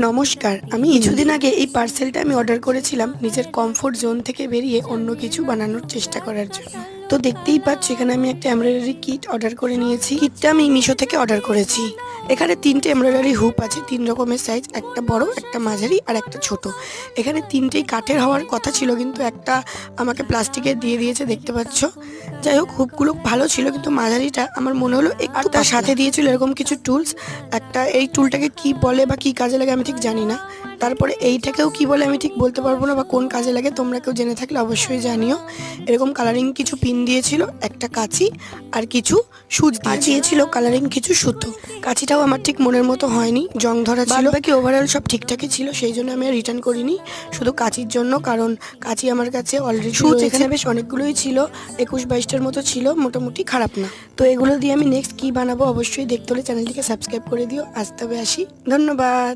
নমস্কার, আমি কিছুদিন আগে এই পার্সেলটা আমি অর্ডার করেছিলাম নিজের কমফোর্ট জোন থেকে বেরিয়ে অন্য কিছু বানানোর চেষ্টা করার জন্য। তো দেখতেই পাচ্ছ এখানে আমি একটা এমব্রয়ডারি কিট অর্ডার করে নিয়েছি। কিটটা আমি মিশো থেকে অর্ডার করেছি। এখানে 3টে এমব্রয়ডারি হুপ আছে, 3 রকমের সাইজ, একটা বড়, একটা মাঝারি আর একটা ছোট। এখানে 3টেই কাঠের হওয়ার কথা ছিল, কিন্তু একটা আমাকে প্লাস্টিকের দিয়ে দিয়েছে, দেখতে পাচ্ছ। যাই হোক, হুপগুলো ভালো ছিল, কিন্তু মাঝারিটা আমার মনে হলো একটু। আর তার সাথে দিয়েছিল এরকম কিছু টুলস। একটা এই টুলটাকে কি বলে বা কি কাজে লাগে আমি ঠিক জানি না। তারপরে এইটাকেও কি বলে আমি ঠিক বলতে পারবো না, বা কোন কাজে লাগে তোমরা কেউ জেনে থাকলে অবশ্যই জানিও। এরকম কালারিং কিছু পিন দিয়েছিল, একটা কাঁচি আর কিছু সুচ দিয়েছিল কালারিং কিছু সুতো। কাঁচিটাও আমার ঠিক মনের মতো হয়নি, জং ধরা ছিল। বাকি ওভারঅল সব ঠিকঠাকই ছিল, সেই জন্য আমি আর রিটার্ন করিনি, শুধু কাঁচির জন্য। কারণ কাঁচি আমার কাছে অলরেডি সুচ এখানে বেশ অনেকগুলোই ছিল, 21-22টার মতো ছিল, মোটামুটি খারাপ না। তো এগুলো দিয়ে আমি নেক্সট কি বানাবো অবশ্যই দেখতে হলে চ্যানেলটিকে সাবস্ক্রাইব করে দিও। আজ তবে আসি, ধন্যবাদ।